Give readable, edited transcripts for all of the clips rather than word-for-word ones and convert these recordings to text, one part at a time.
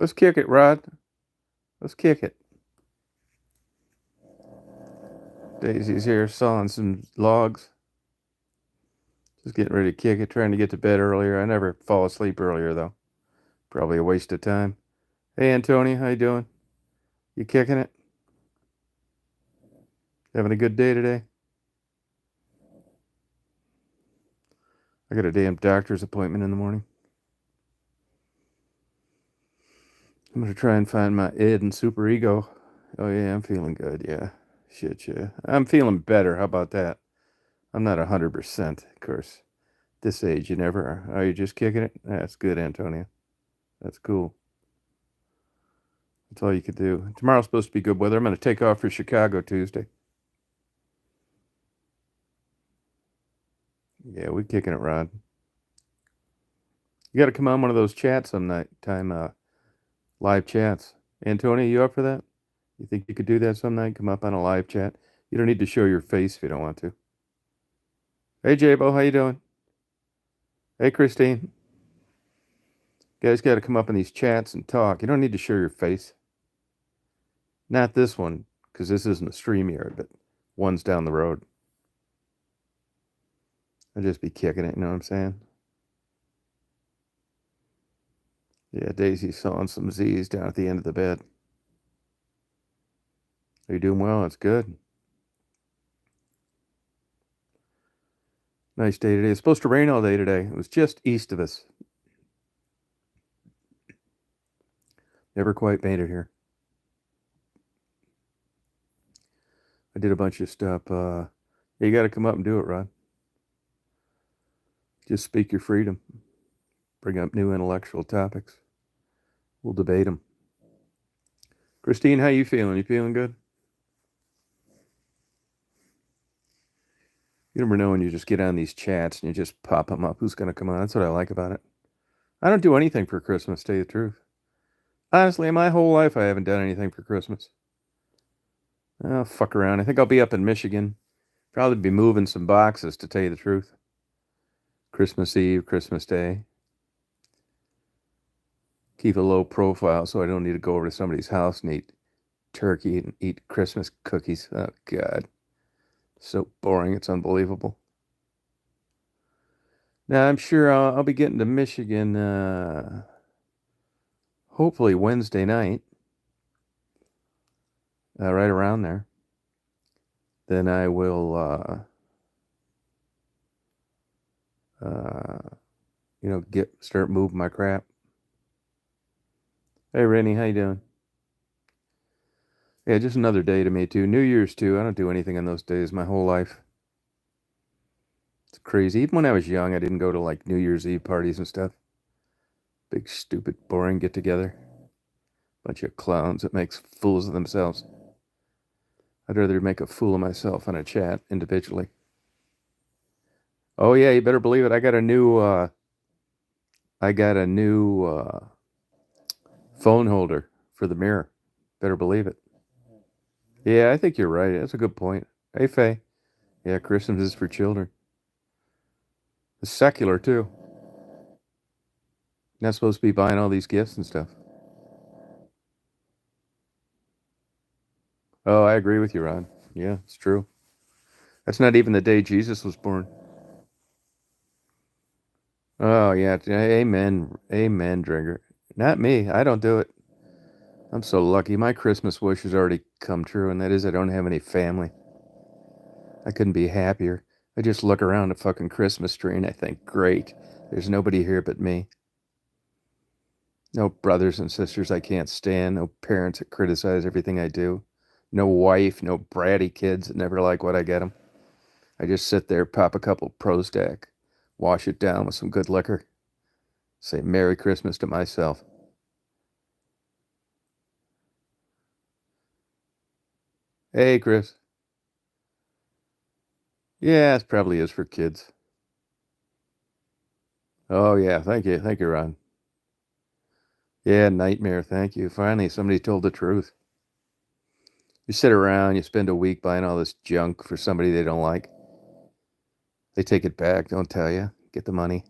Let's kick it, Rod. Let's kick it. Daisy's here sawing some logs. Just getting ready to kick it, trying to get to bed earlier. I never fall asleep earlier, though. Probably a waste of time. Hey, Antonio, how you doing? You kicking it? Having a good day today? I got a damn doctor's appointment in the morning. I'm gonna try and find my id and superego. Oh yeah, I'm feeling good. Yeah, shit, yeah. I'm feeling better. How about that? I'm not 100%, of course. This age, you never are. Are you just kicking it? That's good, Antonio. That's cool. That's all you could do. Tomorrow's supposed to be good weather. I'm going to take off for Chicago Tuesday. Yeah, we kicking it, Rod. You got to come on one of those chats some night time, live chats. Antonio, you up for that? You think you could do that some night? Come up on a live chat. You don't need to show your face if you don't want to. Hey, Jabo, how you doing? Hey, Christine. You guys got to come up in these chats and talk. You don't need to show your face. Not this one, because this isn't a StreamYard, but one's down the road. I'll just be kicking it, you know what I'm saying? Yeah, Daisy's sawing some Z's down at the end of the bed. Are you doing well? That's good. Nice day today. It's supposed to rain all day today. It was just east of us. Never quite made it here. I did a bunch of stuff. You got to come up and do it, Rod. Just speak your freedom. Bring up new intellectual topics. We'll debate them. Christine, how you feeling? You feeling good? You never know when you just get on these chats and you just pop them up. Who's going to come on? That's what I like about it. I don't do anything for Christmas, to tell you the truth. Honestly, in my whole life, I haven't done anything for Christmas. Oh, fuck around. I think I'll be up in Michigan. Probably be moving some boxes, to tell you the truth. Christmas Eve, Christmas Day. Keep a low profile so I don't need to go over to somebody's house and eat turkey and eat Christmas cookies. Oh, God. So boring. It's unbelievable. Now, I'm sure I'll be getting to Michigan hopefully Wednesday night, right around there. Then I will, start moving my crap. Hey, Rennie, how you doing? Yeah, just another day to me, too. New Year's, too. I don't do anything on those days my whole life. It's crazy. Even when I was young, I didn't go to, like, New Year's Eve parties and stuff. Big, stupid, boring get-together. Bunch of clowns that makes fools of themselves. I'd rather make a fool of myself on a chat individually. Oh, yeah, you better believe it. I got a new phone holder for the mirror. Better believe it. Yeah, I think you're right. That's a good point. Hey, Faye. Yeah, Christmas is for children. It's secular, too. Not supposed to be buying all these gifts and stuff. Oh, I agree with you, Ron. Yeah, it's true. That's not even the day Jesus was born. Oh, yeah. Amen. Amen, Drinker. Not me. I don't do it. I'm so lucky. My Christmas wish has already come true, and that is I don't have any family. I couldn't be happier. I just look around the fucking Christmas tree and I think, great, there's nobody here but me. No brothers and sisters I can't stand. No parents that criticize everything I do. No wife, no bratty kids that never like what I get them. I just sit there, pop a couple Prozac, wash it down with some good liquor, say Merry Christmas to myself. Hey, Chris. Yeah, it probably is for kids. Oh, yeah. Thank you. Thank you, Ron. Yeah, nightmare. Thank you. Finally, somebody told the truth. You sit around, you spend a week buying all this junk for somebody they don't like. They take it back, don't tell you. Get the money.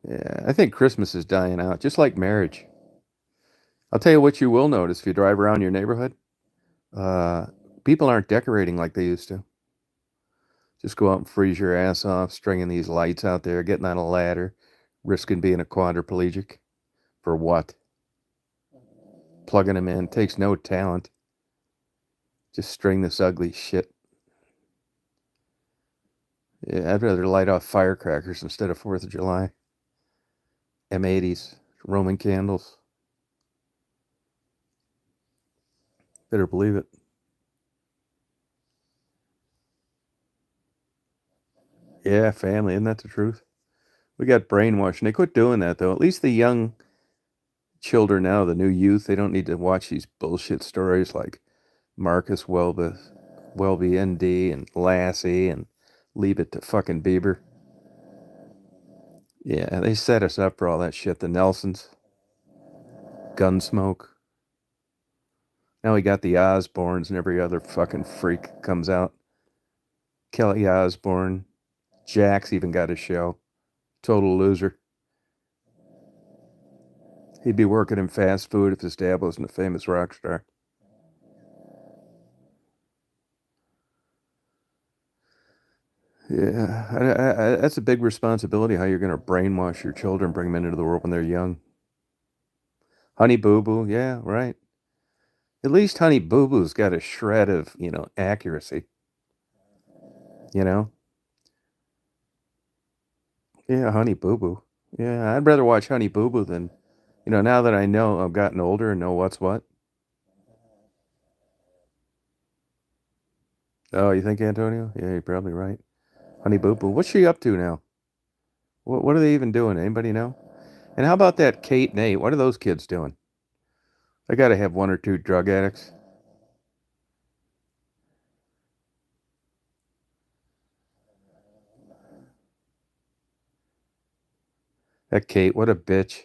Yeah, I think Christmas is dying out, just like marriage. I'll tell you what you will notice if you drive around your neighborhood. Uh, People aren't decorating like they used to. Just go out and freeze your ass off, stringing these lights out there, getting on a ladder, risking being a quadriplegic. For what? Plugging them in. Takes no talent. Just string this ugly shit. Yeah, I'd rather light off firecrackers instead of 4th of July. M80s, Roman candles. Better believe it. Yeah, family, isn't that the truth? We got brainwashed, and they quit doing that though. At least the young children now, the new youth, they don't need to watch these bullshit stories like Marcus Welby, ND, and Lassie, and leave it to fucking Bieber. Yeah, they set us up for all that shit. The Nelsons, Gunsmoke. Now we got the Osbournes, and every other fucking freak comes out. Kelly Osbourne, Jax even got a show. Total loser. He'd be working in fast food if his dad wasn't a famous rock star. Yeah, that's a big responsibility how you're going to brainwash your children, bring them into the world when they're young. Honey Boo Boo, yeah, right. At least Honey Boo Boo's got a shred of, accuracy, you know? Yeah, Honey Boo Boo. Yeah, I'd rather watch Honey Boo Boo than, now that I know I've gotten older and know what's what. Oh, you think, Antonio? Yeah, you're probably right. Honey Boo Boo. What's she up to now? What are they even doing? Anybody know? And how about that Kate and Nate? What are those kids doing? I got to have one or two drug addicts. That Kate, what a bitch.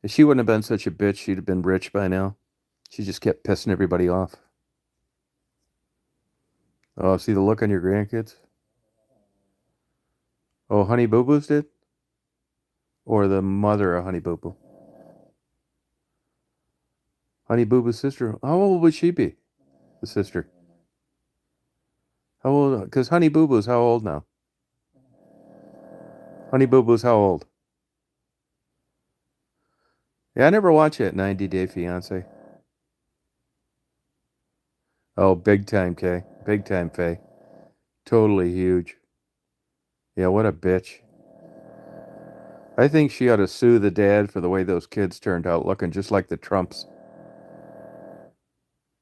If she wouldn't have been such a bitch, she'd have been rich by now. She just kept pissing everybody off. Oh, see the look on your grandkids? Oh, Honey Boo Boo's did? Or the mother of Honey Boo Boo? Honey Boo Boo's sister. How old would she be? The sister. How old? Because Honey Boo Boo's how old now? Honey Boo Boo's how old? Yeah, I never watched that 90 Day Fiance. Oh, big time K. Big time Faye. Totally huge. Yeah, what a bitch. I think she ought to sue the dad for the way those kids turned out looking just like the Trumps.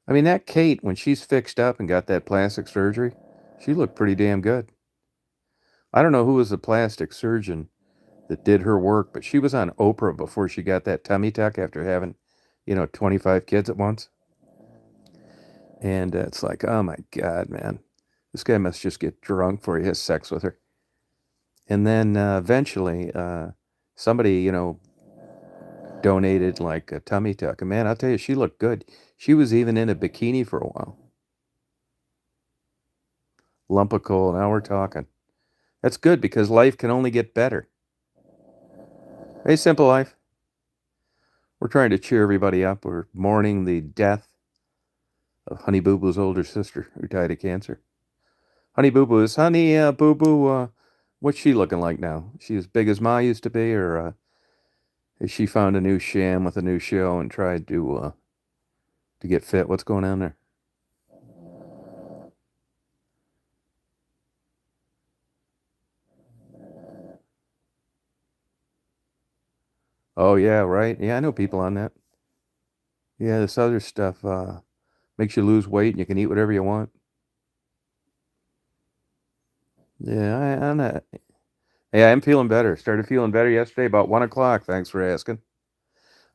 I mean, that Kate, when she's fixed up and got that plastic surgery, she looked pretty damn good. I don't know who was the plastic surgeon that did her work, but she was on Oprah before she got that tummy tuck after having, 25 kids at once. And it's like, oh my God, man. This guy must just get drunk before he has sex with her. And then eventually, somebody, donated like a tummy tuck. And man, I'll tell you, she looked good. She was even in a bikini for a while. Lump of coal. Now we're talking. That's good because life can only get better. Hey, Simple Life. We're trying to cheer everybody up. We're mourning the death of Honey Boo Boo's older sister who died of cancer. Honey Boo Boo is Honey Boo Boo. What's she looking like now? She as big as Ma used to be, or has she found a new sham with a new show and tried to get fit? What's going on there? Oh yeah, right. Yeah, I know people on that. Yeah, this other stuff makes you lose weight and you can eat whatever you want. Yeah, I'm not. Yeah, I'm feeling better. Started feeling better yesterday about 1 o'clock. Thanks for asking.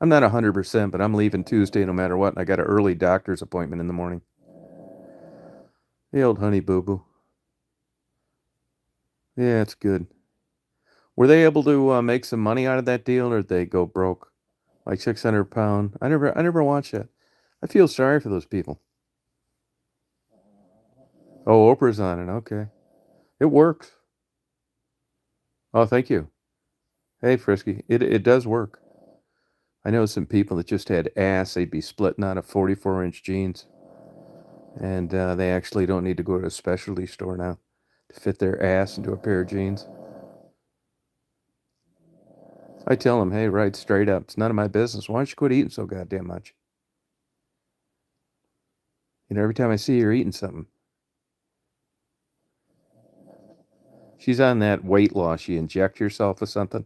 I'm not 100%, but I'm leaving Tuesday no matter what. And I got an early doctor's appointment in the morning. The old Honey Boo Boo. Yeah, it's good. Were they able to make some money out of that deal, or did they go broke? Like 600 pound. I never watched that. I feel sorry for those people. Oh, Oprah's on it. Okay, it works. Oh, thank you. Hey, Frisky, it does work. I know some people that just had ass. They'd be splitting out of 44-inch jeans, and they actually don't need to go to a specialty store now to fit their ass into a pair of jeans. I tell them, hey, right straight up, it's none of my business. Why don't you quit eating so goddamn much? You know, every time I see you're eating something. She's on that weight loss. You inject yourself with something.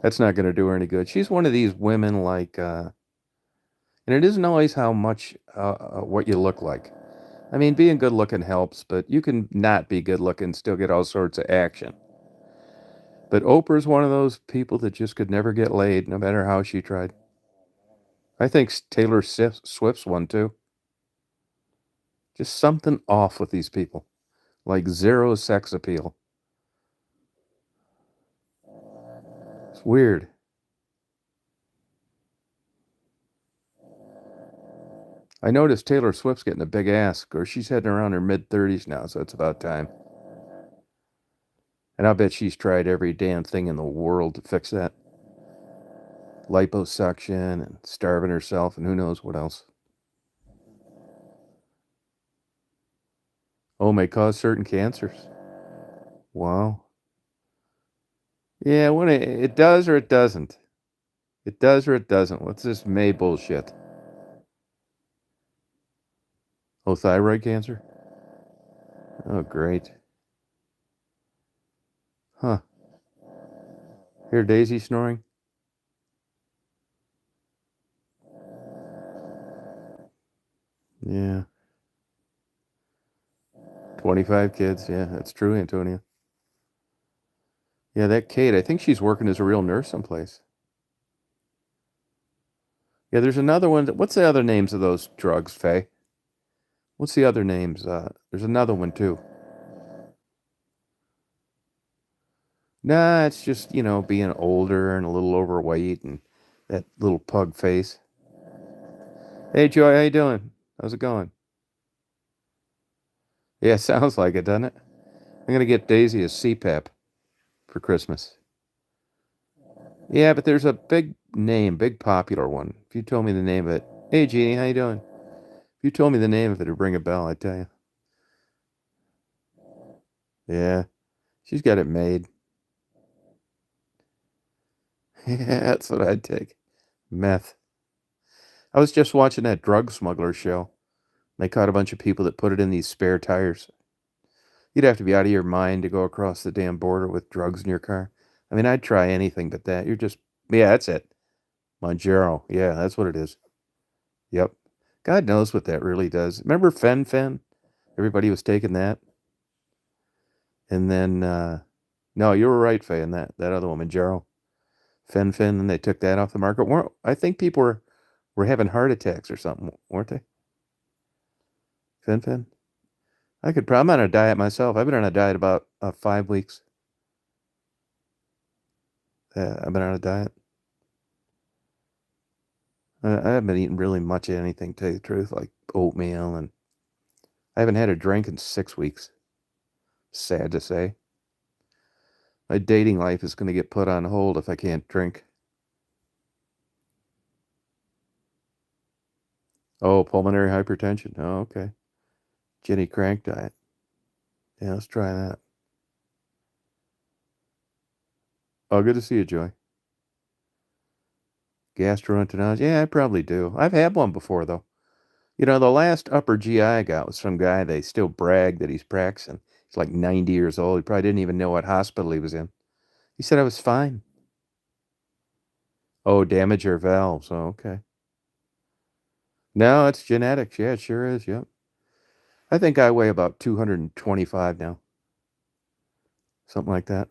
That's not going to do her any good. She's one of these women like, and it isn't always how much, what you look like. I mean, being good looking helps, but you can not be good looking and still get all sorts of action. But Oprah's one of those people that just could never get laid, no matter how she tried. I think Taylor Swift's one too. Just something off with these people, like zero sex appeal. It's weird. I noticed Taylor Swift's getting a big ass, or she's heading around her mid-30s now, so it's about time. And I'll bet she's tried every damn thing in the world to fix that. Liposuction and starving herself and who knows what else. Oh, may cause certain cancers. Wow. Yeah, when it does or it doesn't. It does or it doesn't. What's this May bullshit? Oh, thyroid cancer? Oh, great. Huh. Hear Daisy snoring? Yeah. 25 kids. Yeah, that's true, Antonia. Yeah, that Kate, I think she's working as a real nurse someplace. Yeah, there's another one. What's the other names of those drugs, Faye? What's the other names? There's another one too. Nah, it's just, being older and a little overweight and that little pug face. Hey, Joy, how you doing? How's it going? Yeah, sounds like it, doesn't it? I'm gonna get Daisy a CPAP for Christmas. Yeah, but there's a big name, big popular one. If you told me the name of it, hey, Jeannie, how you doing? If you told me the name of it, it'd ring a bell, I tell you. Yeah, she's got it made. Yeah, that's what I'd take. Meth. I was just watching that drug smuggler show. They caught a bunch of people that put it in these spare tires. You'd have to be out of your mind to go across the damn border with drugs in your car. I mean, I'd try anything but that. Yeah, that's it. Monjero. Yeah, that's what it is. Yep. God knows what that really does. Remember Fen? Everybody was taking that. And then, no, you were right, Faye, and that other woman, Monjero. Fen, and they took that off the market. I think people were having heart attacks or something, weren't they? Fen. I'm on a diet myself. I've been on a diet about 5 weeks. I've been on a diet. I haven't been eating really much of anything, to tell you the truth, like oatmeal, and I haven't had a drink in 6 weeks. Sad to say. My dating life is going to get put on hold if I can't drink. Oh, pulmonary hypertension. Oh, okay. Jenny Crank diet. Yeah, let's try that. Oh, good to see you, Joy. Gastroenteritis. Yeah, I probably do. I've had one before, though. The last upper GI I got was some guy, they still brag that he's practicing. He's like 90 years old. He probably didn't even know what hospital he was in. He said I was fine. Oh, damage your valves. Oh, okay. No, it's genetics. Yeah, it sure is. Yep. I think I weigh about 225 now. Something like that.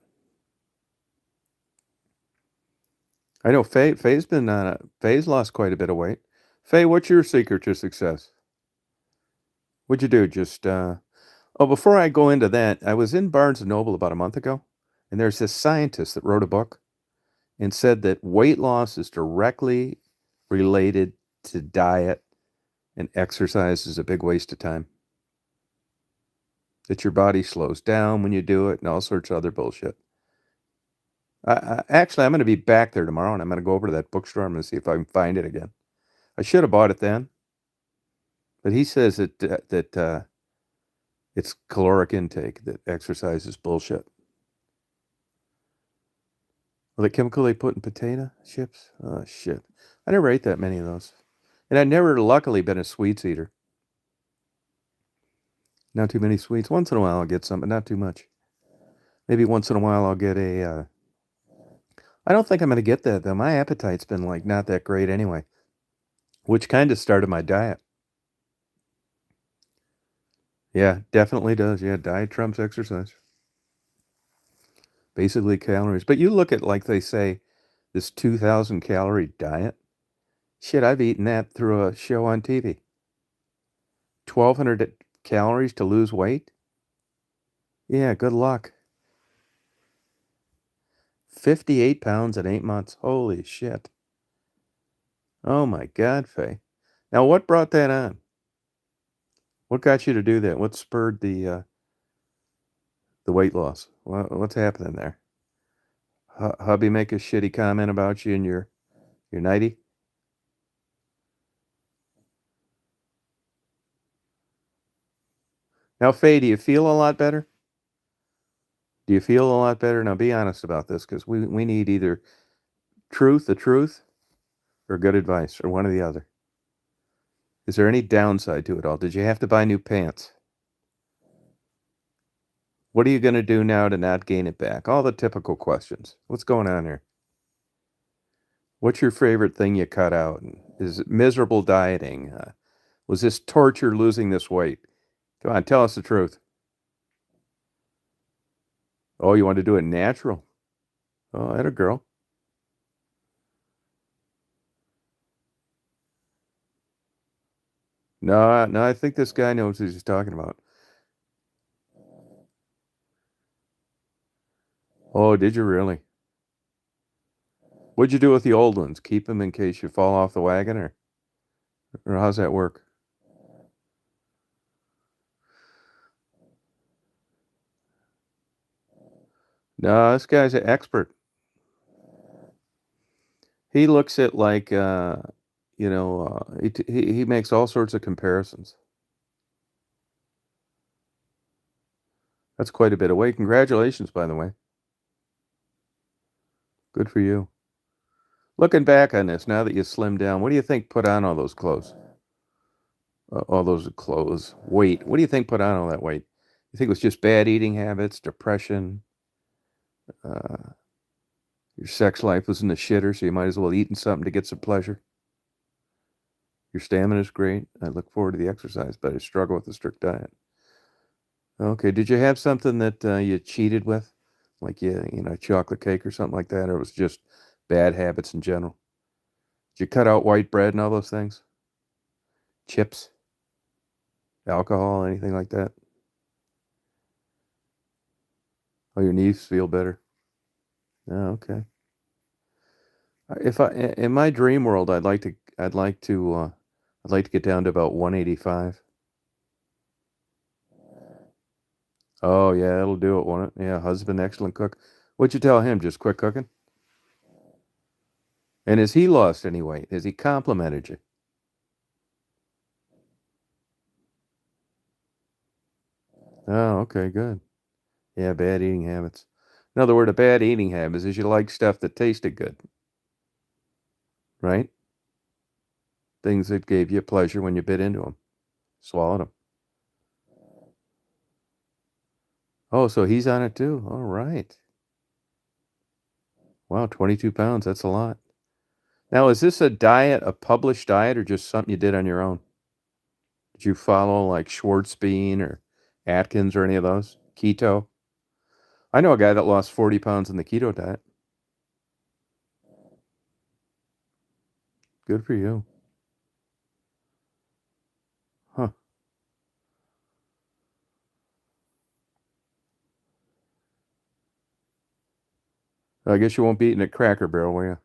I know Faye's lost quite a bit of weight. Faye, what's your secret to success? What'd you do? Before I go into that, I was in Barnes and Noble about a month ago, and there's this scientist that wrote a book and said that weight loss is directly related to diet and exercise is a big waste of time. That your body slows down when you do it and all sorts of other bullshit. Actually, I'm going to be back there tomorrow, and I'm going to go over to that bookstore. I'm going to see if I can find it again. I should have bought it then, but he says that it's caloric intake, that exercise is bullshit. Well, the chemical they put in potato chips? Oh, shit. I never ate that many of those. And I've never, luckily, been a sweets eater. Not too many sweets. Once in a while, I'll get some, but not too much. Maybe once in a while, I'll get a. I don't think I'm going to get that, though. My appetite's been, like, not that great anyway, which kind of started my diet. Yeah, definitely does. Yeah, diet trumps exercise. Basically, calories. But you look at, like they say, this 2,000 calorie diet. Shit, I've eaten that through a show on TV. 1,200 calories to lose weight? Yeah, good luck. 58 pounds in 8 months. Holy shit. Oh my God, Faye. Now, what brought that on? What got you to do that? What spurred the weight loss? What's happening there? Hubby make a shitty comment about you and your nightie? Now, Faye, do you feel a lot better? Do you feel a lot better? Now, be honest about this, because we need either the truth, or good advice, or one or the other. Is there any downside to it all? Did you have to buy new pants? What are you going to do now to not gain it back? All the typical questions. What's going on here? What's your favorite thing you cut out? Is it miserable dieting? Was this torture losing this weight? Come on, tell us the truth. Oh, you want to do it natural? Oh, I had a girl. No, no, I think this guy knows what he's talking about. Oh, did you really? What'd you do with the old ones? Keep them in case you fall off the wagon, or how's that work? No, this guy's an expert. He looks at like he makes all sorts of comparisons. That's quite a bit of weight. Congratulations, by the way. Good for you. Looking back on this, now that you slimmed down, what do you think put on all those clothes? All those clothes. Weight. What do you think put on all that weight? You think it was just bad eating habits, depression? Uh, your sex life was in the shitter, so you might as well eat something to get some pleasure. Your stamina's great. I look forward to the exercise, but I struggle with the strict diet. Okay. Did you have something that you cheated with? Like chocolate cake or something like that, or it was just bad habits in general? Did you cut out white bread and all those things? Chips, alcohol, anything like that? Oh, your knees feel better. Oh, okay. If I in my dream world, I'd like to get down to about 185. Oh yeah, it'll do it, won't it? Yeah, husband, excellent cook. What'd you tell him? Just quit cooking? And has he lost any weight? Has he complimented you? Oh, okay, good. Yeah, bad eating habits. In other words, a bad eating habit is you like stuff that tasted good, right? Things that gave you pleasure when you bit into them, swallowed them. Oh, so he's on it too. All right. Wow, 22 pounds. That's a lot. Now, is this a diet, a published diet, or just something you did on your own? Did you follow like Schwartzbein or Atkins or any of those? Keto? I know a guy that lost 40 pounds in the keto diet. Good for you. Huh. I guess you won't be eating at Cracker Barrel, will you?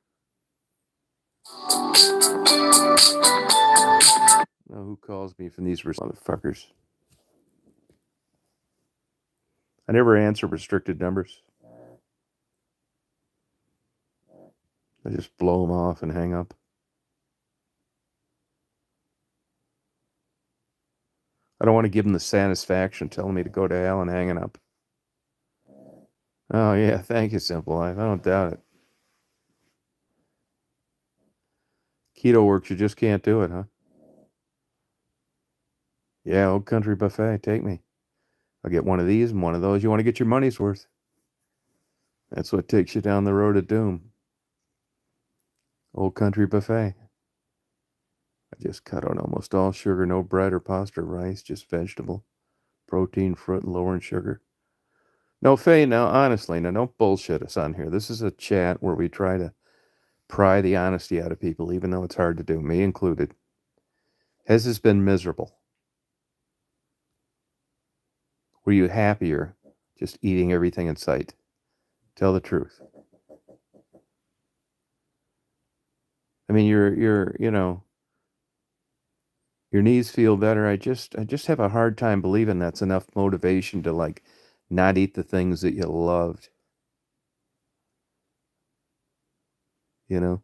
Oh, who calls me from these motherfuckers? I never answer restricted numbers. I just blow them off and hang up. I don't want to give them the satisfaction telling me to go to hell and hanging up. Oh, yeah. Thank you, Simple Life. I don't doubt it. Keto works. You just can't do it, huh? Yeah, Old Country Buffet. Take me. I'll get one of these and one of those. You want to get your money's worth. That's what takes you down the road of doom. Old Country Buffet. I just cut out almost all sugar, no bread or pasta or rice, just vegetable, protein, fruit, lower in sugar. No, Faye, now, honestly, now don't bullshit us on here. This is a chat where we try to pry the honesty out of people, even though it's hard to do, me included. Has this been miserable? Were you happier just eating everything in sight? Tell the truth. I mean, your knees feel better. I just have a hard time believing that's enough motivation to like not eat the things that you loved. You know,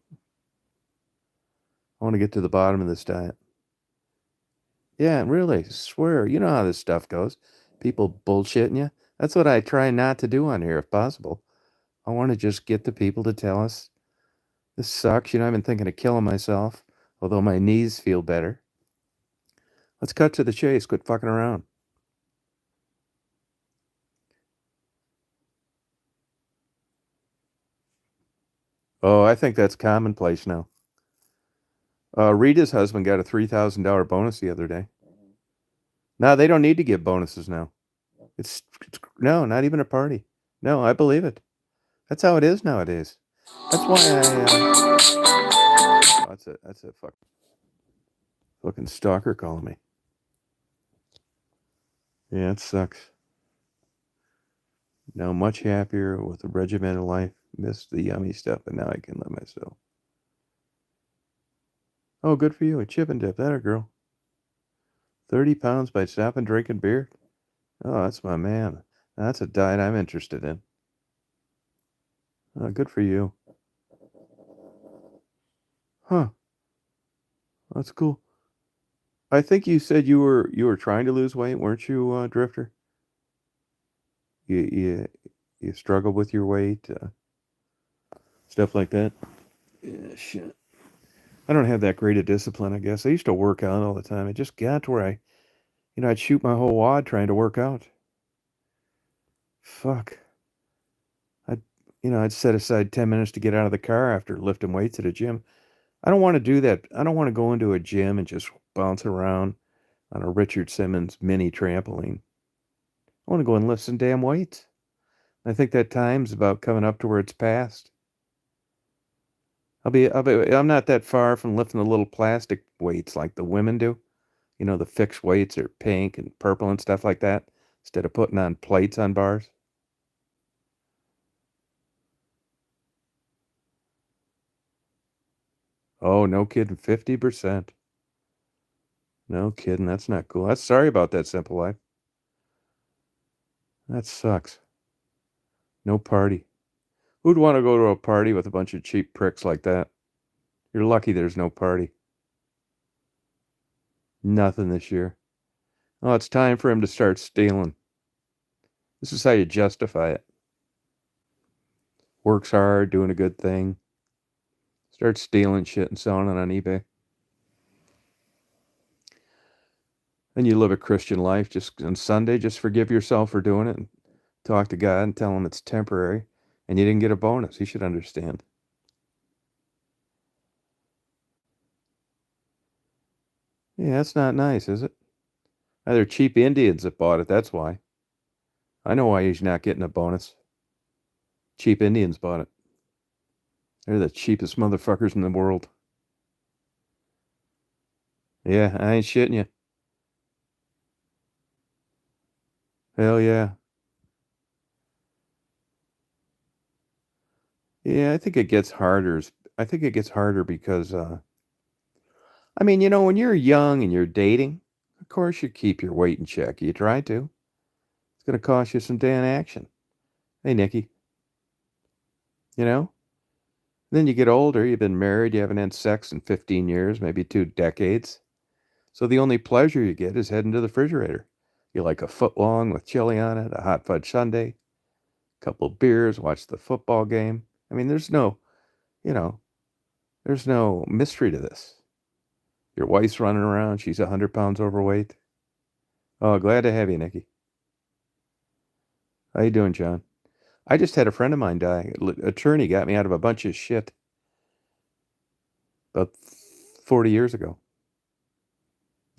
I want to get to the bottom of this diet. Yeah, really, swear. You know how this stuff goes. People bullshitting you. That's what I try not to do on here if possible. I want to just get the people to tell us this sucks. I've been thinking of killing myself, although my knees feel better. Let's cut to the chase. Quit fucking around. Oh, I think that's commonplace now. Rita's husband got a $3,000 bonus the other day. No, they don't need to give bonuses now. It's no, not even a party. No, I believe it. That's how it is nowadays. That's why that's a fucking stalker calling me. Yeah, it sucks. Now much happier with a regimented life. Missed the yummy stuff, but now I can let myself. Oh, good for you. A chip and dip. That a girl. 30 pounds by stopping drinking beer. Oh, that's my man. Now, that's a diet I'm interested in. Oh, good for you. Huh. That's cool. I think you said you were trying to lose weight, weren't you, Drifter? You struggle with your weight, stuff like that. Yeah, shit. I don't have that great a discipline, I guess. I used to work out all the time. It just got to where I'd shoot my whole wad trying to work out. Fuck. I'd set aside 10 minutes to get out of the car after lifting weights at a gym. I don't want to do that. I don't want to go into a gym and just bounce around on a Richard Simmons mini trampoline. I want to go and lift some damn weights. I think that time's about coming up to where it's past. I'm not that far from lifting the little plastic weights like the women do. The fixed weights are pink and purple and stuff like that, instead of putting on plates on bars. Oh, no kidding, 50%. No kidding, that's not cool. That's sorry about that, Simple Life. That sucks. No party. Who'd want to go to a party with a bunch of cheap pricks like that? You're lucky there's no party. Nothing this year. Oh, it's time for him to start stealing. This is how you justify it. Works hard, doing a good thing. Start stealing shit and selling it on eBay. And you live a Christian life. Just on Sunday, just forgive yourself for doing it and talk to God and tell him it's temporary. And you didn't get a bonus. He should understand. Yeah, that's not nice, is it? They're cheap Indians that bought it. That's why. I know why he's not getting a bonus. Cheap Indians bought it. They're the cheapest motherfuckers in the world. Yeah, I ain't shitting you. Hell yeah. Yeah, I think it gets harder. I think it gets harder because, I mean, when you're young and you're dating, of course you keep your weight in check. You try to. It's going to cost you some damn action. Hey, Nikki, you know? Then you get older, you've been married, you haven't had sex in 15 years, maybe 2 decades. So the only pleasure you get is heading to the refrigerator. You like a foot long with chili on it, a hot fudge sundae, a couple of beers, watch the football game. I mean, you know, there's no mystery to this. Your wife's running around, she's 100 pounds overweight. Oh, glad to have you, Nikki. How you doing, John? I just had a friend of mine die. Attorney got me out of a bunch of shit about 40 years ago.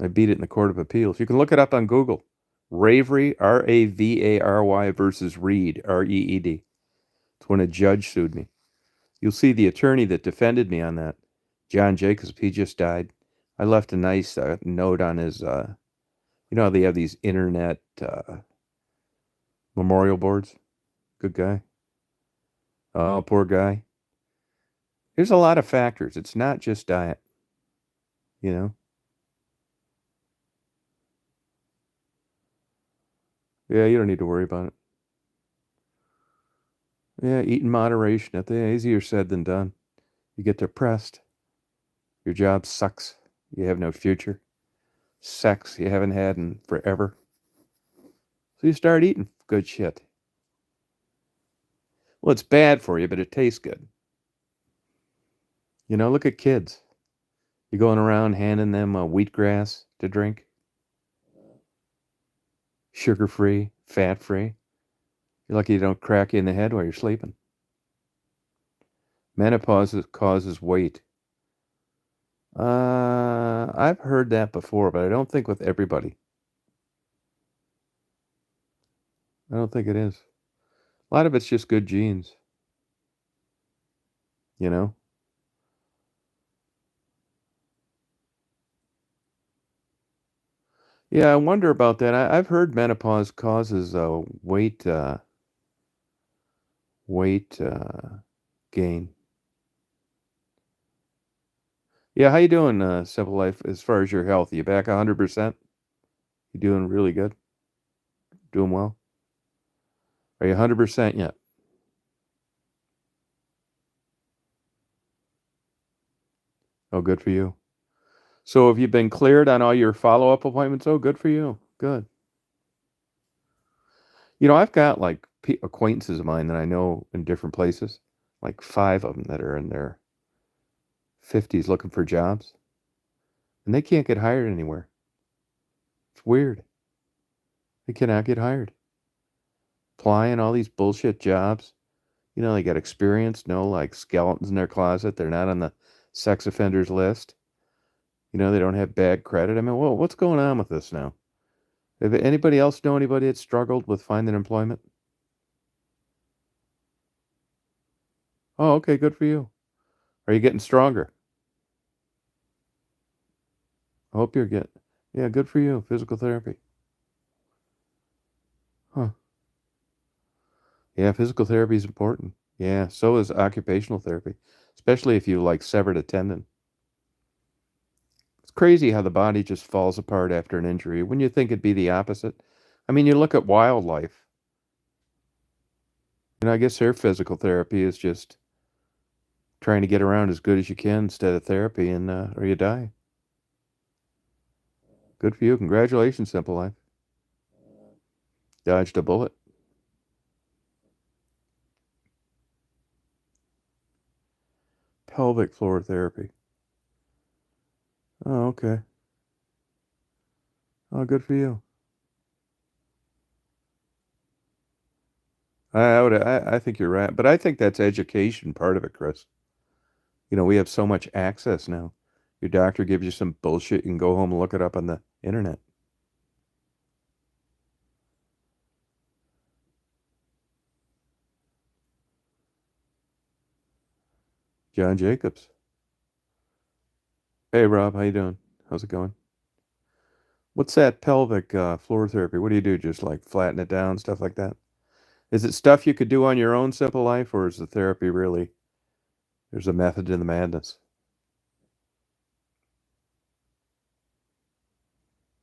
I beat it in the Court of Appeals. You can look it up on Google. Ravary, Ravary versus Reed, Reed. It's when a judge sued me. You'll see the attorney that defended me on that, John Jacobs, he just died. I left a nice note on his, they have these internet memorial boards. Good guy. Oh, poor guy. There's a lot of factors. It's not just diet, you know? Yeah, you don't need to worry about it. Yeah, eat in moderation. That's easier said than done. You get depressed. Your job sucks. You have no future. Sex you haven't had in forever. So you start eating good shit. Well, it's bad for you, but it tastes good. Look at kids. You going around handing them wheatgrass to drink, sugar free, fat free. You're lucky you don't crack you in the head while you're sleeping. Menopause causes weight. I've heard that before, but I don't think with everybody. I don't think it is. A lot of it's just good genes, you know? Yeah, I wonder about that. I've heard menopause causes weight gain. Yeah, how you doing, Simple Life, as far as your health? You back 100%? You doing really good? Doing well? Are you 100% yet? Oh, good for you. So have you been cleared on all your follow-up appointments? Oh, good for you. Good. I've got like acquaintances of mine that I know in different places, like 5 of them that are in their 50s looking for jobs, and they can't get hired anywhere. It's weird. They cannot get hired. Applying all these bullshit jobs. They got experience, no like skeletons in their closet. They're not on the sex offenders list. They don't have bad credit. I mean, what's going on with this now? If anybody else know anybody that struggled with finding employment? Oh, okay, good for you. Are you getting stronger? I hope you're getting. Yeah, good for you. Physical therapy. Huh. Yeah, physical therapy is important. Yeah, so is occupational therapy, especially if you like severed a tendon. It's crazy how the body just falls apart after an injury when you think it'd be the opposite. I mean, you look at wildlife. I guess their physical therapy is just trying to get around as good as you can instead of therapy, and or you die. Good for you. Congratulations, Simple Life. Dodged a bullet. Pelvic floor therapy. Oh, okay. Oh, good for you. I think you're right, but I think that's education part of it, Chris. We have so much access now. Your doctor gives you some bullshit, you can go home and look it up on the internet. John Jacobs. Hey, Rob, how you doing? How's it going? What's that pelvic floor therapy? What do you do? Just like flatten it down, stuff like that? Is it stuff you could do on your own Simple Life, or is the therapy really, there's a method to the madness?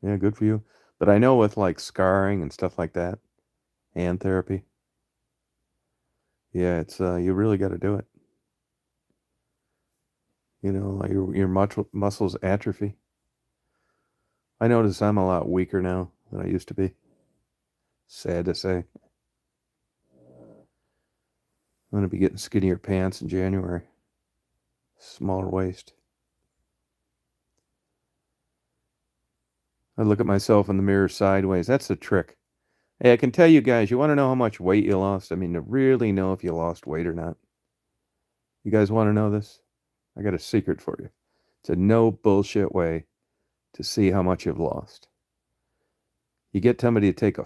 Yeah, good for you. But I know with like scarring and stuff like that, hand therapy, yeah, it's you really got to do it. You know, like your muscles atrophy. I notice I'm a lot weaker now than I used to be. Sad to say. I'm going to be getting skinnier pants in January. Smaller waist. I look at myself in the mirror sideways. That's the trick. Hey, I can tell you guys, you want to know how much weight you lost? I mean, to really know if you lost weight or not. You guys want to know this? I got a secret for you. It's a no bullshit way to see how much you've lost. You get somebody to take a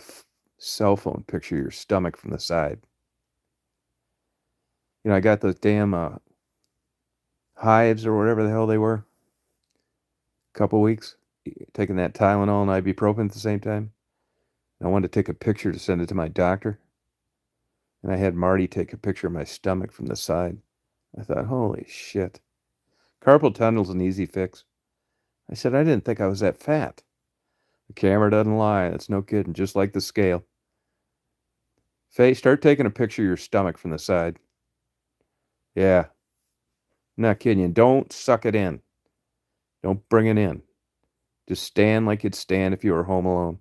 cell phone picture of your stomach from the side. You know, I got those damn hives or whatever the hell they were. A couple weeks. Taking that Tylenol and ibuprofen at the same time. And I wanted to take a picture to send it to my doctor. And I had Marty take a picture of my stomach from the side. I thought, holy shit. Carpal tunnel's an easy fix. I said, I didn't think I was that fat. The camera doesn't lie. That's no kidding. Just like the scale. Faye, start taking a picture of your stomach from the side. Yeah. I'm not kidding you. Don't suck it in. Don't bring it in. Just stand like you'd stand if you were home alone.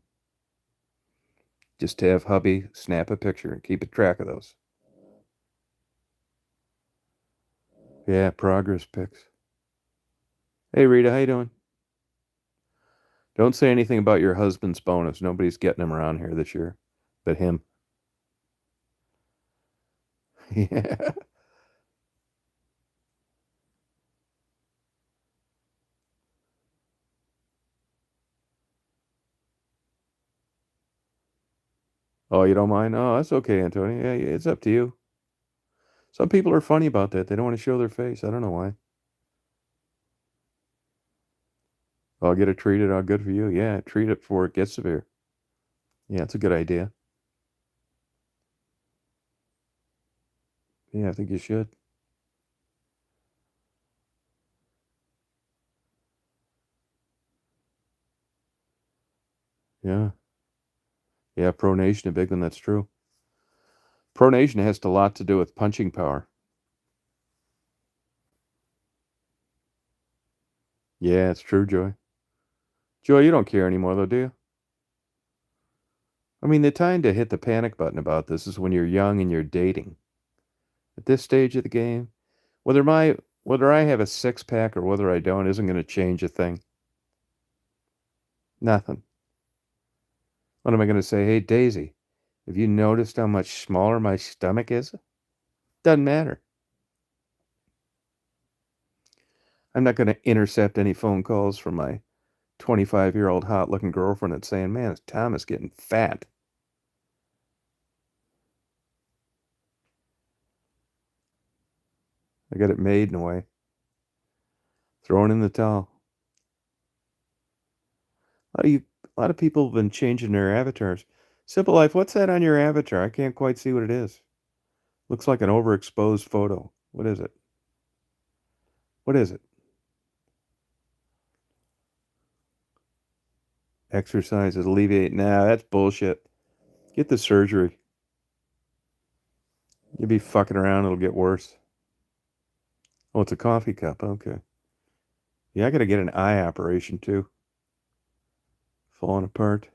Just to have hubby snap a picture and keep a track of those. Yeah, progress pics. Hey Rita, how you doing? Don't say anything about your husband's bonus. Nobody's getting him around here this year, but him. Yeah. Oh, you don't mind? Oh, that's okay, Antonio. Yeah, yeah, it's up to you. Some people are funny about that. They don't want to show their face. I don't know why. I'll get it treated. Oh, good for you. Yeah, treat it before it gets severe. Yeah, it's a good idea. Yeah, I think you should. Yeah. Yeah, pronation, a big one. That's true. Pronation has a lot to do with punching power. Yeah, it's true, Joy. Joy, you don't care anymore, though, do you? I mean, the time to hit the panic button about this is when you're young and you're dating. At this stage of the game, whether I have a six pack or whether I don't isn't going to change a thing. Nothing. What am I going to say? Hey, Daisy, have you noticed how much smaller my stomach is? Doesn't matter. I'm not going to intercept any phone calls from my 25-year-old hot looking girlfriend that's saying, man, Tom is getting fat. I got it made in a way. Throwing in the towel. A lot of people have been changing their avatars. Simple Life, what's that on your avatar? I can't quite see what it is. Looks like an overexposed photo. What is it? What is it? Exercises alleviate. Nah, that's bullshit. Get the surgery. You'll be fucking around, it'll get worse. Oh, it's a coffee cup. Okay. Yeah, I gotta get an eye operation too. Falling apart.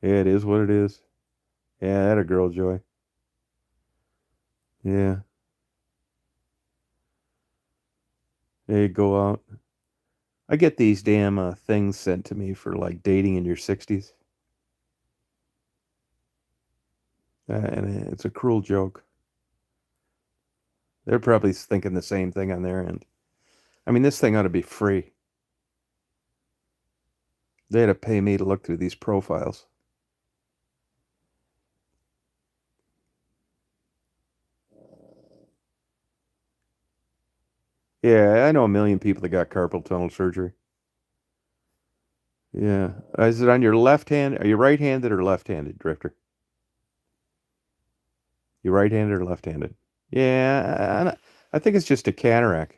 Yeah, it is what it is. Yeah, that a girl, Joy. Yeah. Hey, go out. I get these damn things sent to me for like dating in your 60s. And it's a cruel joke. They're probably thinking the same thing on their end. I mean, this thing ought to be free. They had to pay me to look through these profiles. Yeah, I know a million people that got carpal tunnel surgery. Yeah. Is it on your left hand? Are you right-handed or left-handed, Drifter? You right-handed or left-handed? Yeah, I think it's just a cataract.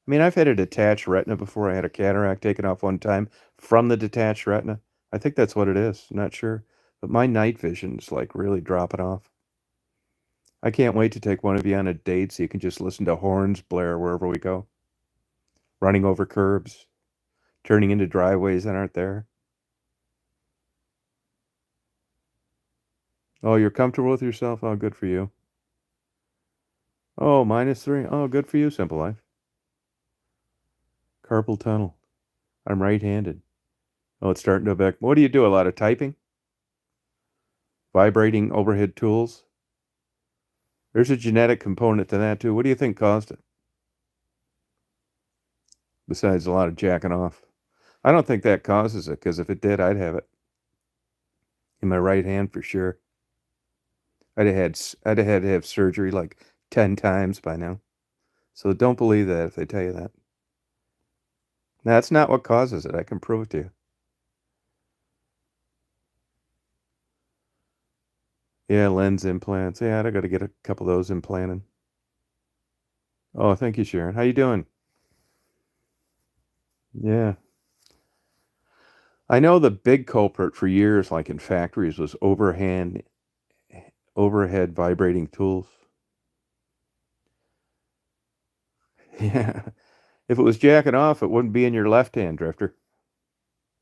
I mean, I've had a detached retina before. I had a cataract taken off one time from the detached retina. I think that's what it is. Not sure. But my night vision's like really dropping off. I can't wait to take one of you on a date so you can just listen to horns blare wherever we go, running over curbs, turning into driveways that aren't there. Oh, you're comfortable with yourself? Oh, good for you. Oh, -3. Oh, good for you, Simple Life. Carpal tunnel. I'm right-handed. Oh, it's starting to affect. What do you do? A lot of typing? Vibrating overhead tools? There's a genetic component to that, too. What do you think caused it? Besides a lot of jacking off. I don't think that causes it, because if it did, I'd have it. In my right hand for sure. I'd have had to have surgery like 10 times by now. So don't believe that if they tell you that. That's not what causes it. I can prove it to you. Yeah, lens implants. Yeah, I got to get a couple of those implanted. Oh, thank you, Sharon. How you doing? Yeah. I know the big culprit for years, like in factories, was overhead vibrating tools. Yeah. If it was jacking off, it wouldn't be in your left hand, Drifter.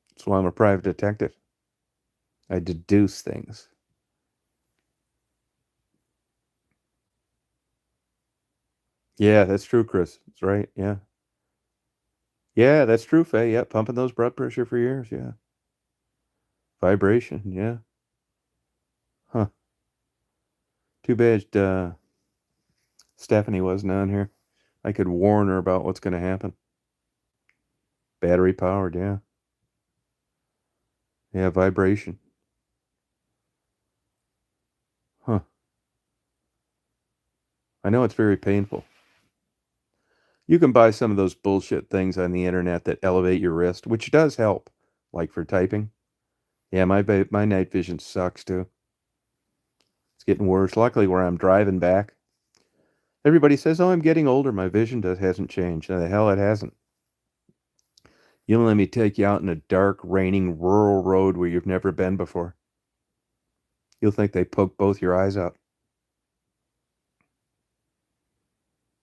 That's why I'm a private detective. I deduce things. Yeah, that's true, Chris. That's right. Yeah. Yeah, that's true, Faye. Yeah, pumping those blood pressure for years. Yeah. Vibration. Yeah. Huh. Too bad Stephanie wasn't on here. I could warn her about what's going to happen. Battery powered. Yeah. Yeah, vibration. Huh. I know it's very painful. You can buy some of those bullshit things on the internet that elevate your wrist, which does help, like for typing. Yeah, my night vision sucks too. It's getting worse. Luckily, where I'm driving back, everybody says, "Oh, I'm getting older. My vision hasn't changed." No, the hell it hasn't. You don't let me take you out in a dark, raining, rural road where you've never been before. You'll think they poked both your eyes out.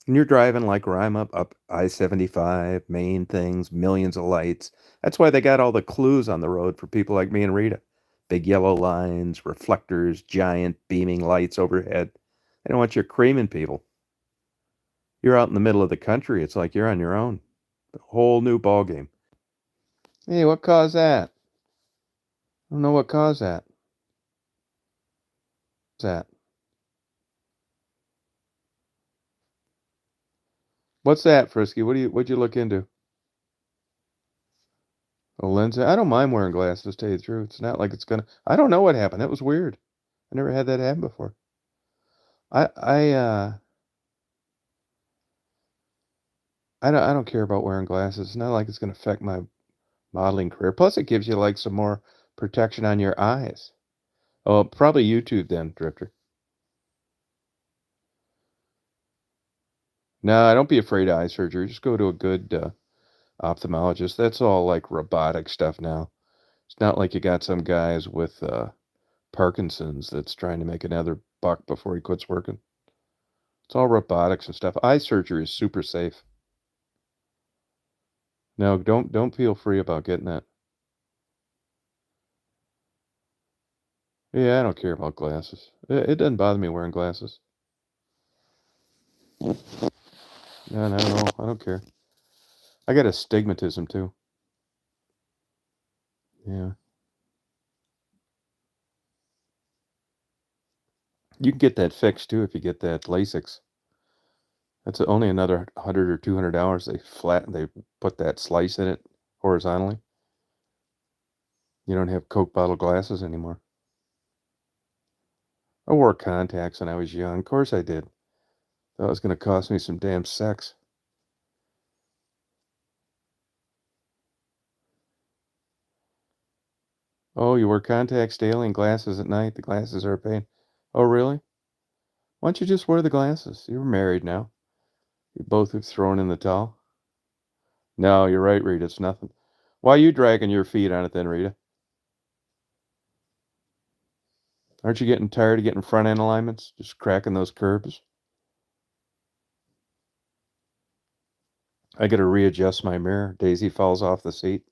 And you're driving like where I'm up I-75, main things, millions of lights. That's why they got all the clues on the road for people like me and Rita. Big yellow lines, reflectors, giant beaming lights overhead. They don't want you creaming people. You're out in the middle of the country. It's like you're on your own. A whole new ball game. Hey, what caused that? I don't know what caused that. That. What's that, Frisky? What'd you look into? A lens? I don't mind wearing glasses, to tell you the truth. It's not like it's gonna. I don't know what happened. That was weird. I never had that happen before. I I uh I don't care about wearing glasses. It's not like it's gonna affect my modeling career. Plus, it gives you like some more protection on your eyes. Oh, probably YouTube then, Drifter. No, don't be afraid of eye surgery. Just go to a good ophthalmologist. That's all like robotic stuff now. It's not like you got some guys with Parkinson's that's trying to make another buck before he quits working. It's all robotics and stuff. Eye surgery is super safe. No, don't feel free about getting that. Yeah, I don't care about glasses. It doesn't bother me wearing glasses. No, not at all. I don't care. I got astigmatism too. Yeah. You can get that fixed too if you get that LASIX. That's only another 100 or $200. They put that slice in it horizontally. You don't have Coke bottle glasses anymore. I wore contacts when I was young. Of course I did. That was going to cost me some damn sex. Oh, you wear contacts daily and glasses at night? The glasses are a pain. Oh, really? Why don't you just wear the glasses? You're married now. You both have thrown in the towel. No, you're right, Rita. It's nothing. Why are you dragging your feet on it then, Rita? Aren't you getting tired of getting front end alignments? Just cracking those curbs? I got to readjust my mirror. Daisy falls off the seat.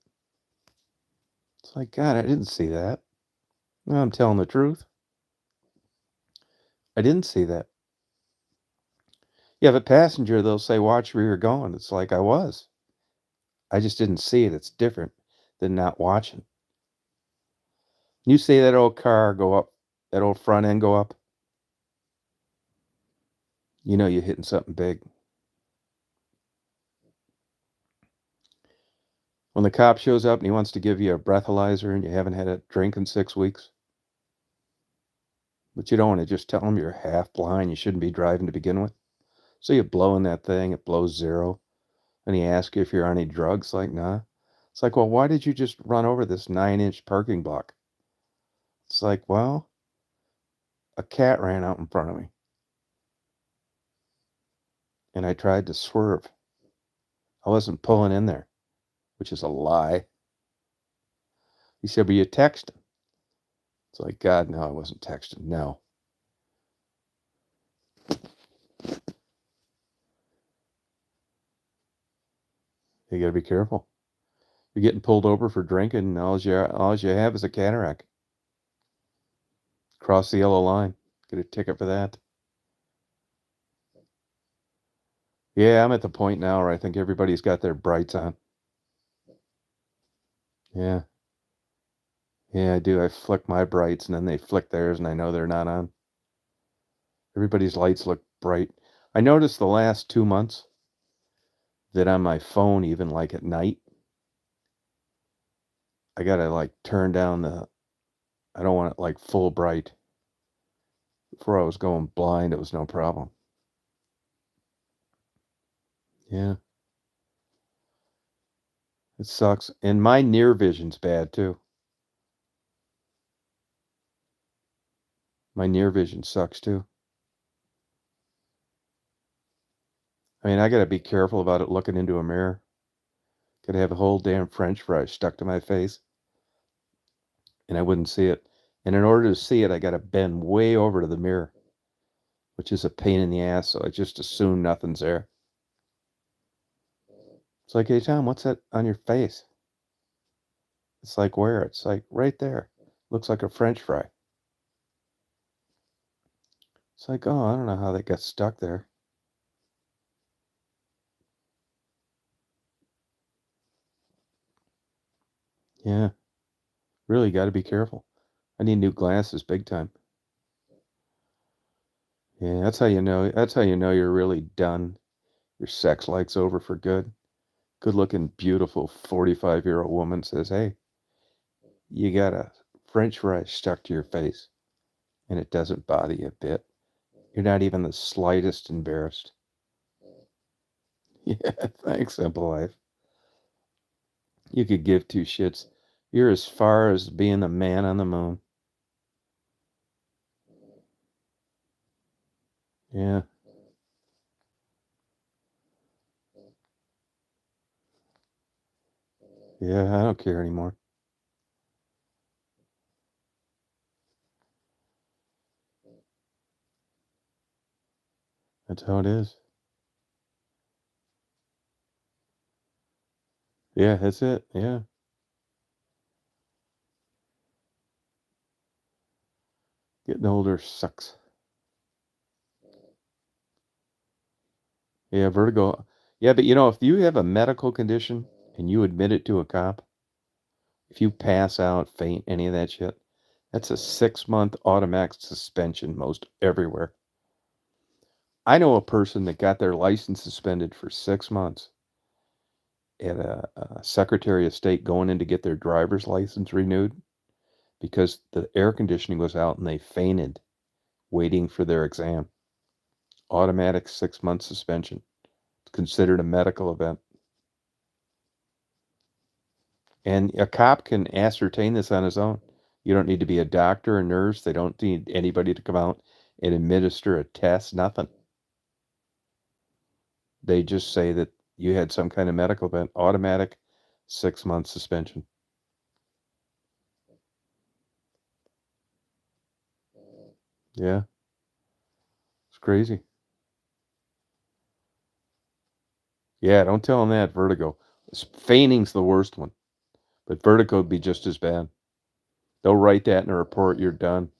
It's like, God, I didn't see that. No, I'm telling the truth. I didn't see that. You have a passenger, they'll say, watch where you're going. It's like, I was. I just didn't see it. It's different than not watching. You see that old car go up, that old front end go up, you know you're hitting something big. When the cop shows up and he wants to give you a breathalyzer and you haven't had a drink in 6 weeks, but you don't want to just tell him you're half blind, you shouldn't be driving to begin with. So you blow in that thing, it blows 0, and he asks you if you're on any drugs. Like, nah. It's like, well, why did you just run over this 9-inch parking block? It's like, well, a cat ran out in front of me, and I tried to swerve. I wasn't pulling in there, which is a lie. He said, but you texted. It's like, God, no, I wasn't texting. No. You got to be careful. You're getting pulled over for drinking, and all you have is a cataract. Cross the yellow line. Get a ticket for that. Yeah, I'm at the point now where I think everybody's got their brights on. Yeah. Yeah, I do. I flick my brights, and then they flick theirs, and I know they're not on. Everybody's lights look bright. I noticed the last 2 months that on my phone, even like at night, I gotta like turn down I don't want it like full bright. Before I was going blind, it was no problem. Yeah. It sucks. And my near vision's bad too. My near vision sucks too. I mean, I gotta be careful about it looking into a mirror. Could have a whole damn French fry stuck to my face, and I wouldn't see it. And in order to see it, I gotta bend way over to the mirror, which is a pain in the ass, so I just assume nothing's there. It's like, hey, Tom, what's that on your face? It's like, where? It's like, right there. Looks like a French fry. It's like, oh, I don't know how that got stuck there. Yeah, really got to be careful. I need new glasses big time. Yeah, that's how you know. That's how you know you're really done. Your sex life's over for good. Good-looking, beautiful 45-year-old woman says, "Hey, you got a French fry stuck to your face, and it doesn't bother you a bit. You're not even the slightest embarrassed." Yeah, thanks, Simple Life. You could give two shits. You're as far as being the man on the moon. Yeah. Yeah, I don't care anymore. That's how it is. Yeah, that's it. Yeah. Getting older sucks. Yeah, vertigo. Yeah, but if you have a medical condition and you admit it to a cop, if you pass out, faint, any of that shit, that's a 6-month automatic suspension most everywhere. I know a person that got their license suspended for 6 months at a Secretary of State going in to get their driver's license renewed because the air conditioning was out and they fainted waiting for their exam. Automatic 6-month suspension. It's considered a medical event. And a cop can ascertain this on his own. You don't need to be a doctor or nurse. They don't need anybody to come out and administer a test, nothing. They just say that you had some kind of medical event, automatic 6-month suspension. Yeah, it's crazy. Yeah, don't tell them that, vertigo. Fainting's the worst one, but vertigo would be just as bad. They'll write that in a report, you're done.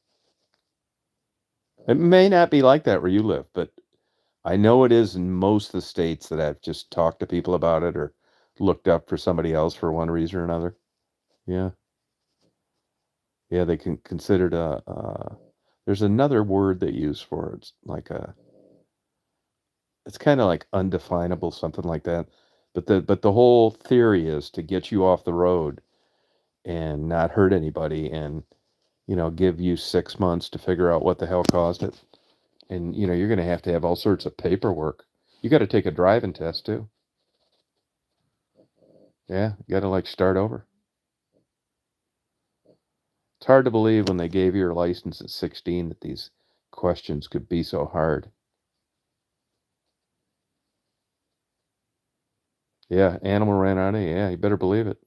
It may not be like that where you live, but I know it is in most of the states that I've just talked to people about it or looked up for somebody else for one reason or another. Yeah. Yeah, they can consider it there's another word they use for it. It's like it's kind of like undefinable, something like that. But the whole theory is to get you off the road and not hurt anybody and, give you 6 months to figure out what the hell caused it. And, you're going to have all sorts of paperwork. You got to take a driving test too. Yeah, you got to like start over. It's hard to believe when they gave you your license at 16 that these questions could be so hard. Yeah, animal ran out of you. Yeah, you better believe it.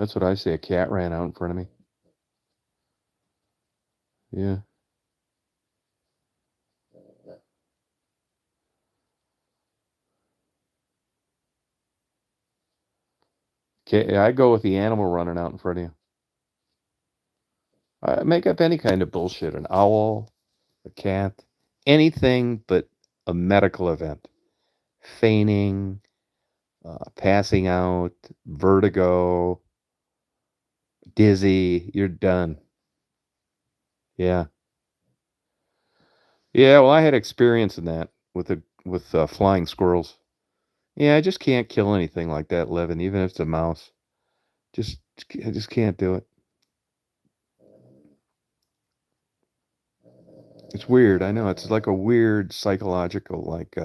That's what I say. A cat ran out in front of me. Yeah. I go with the animal running out in front of you. I make up any kind of bullshit. An owl, a cat, anything but a medical event. Fainting, passing out, vertigo, dizzy. You're done. Yeah. Yeah, well, I had experience in that with flying squirrels. Yeah, I just can't kill anything like that living, even if it's a mouse. Just I just can't do it. It's weird. I know it's like a weird psychological, like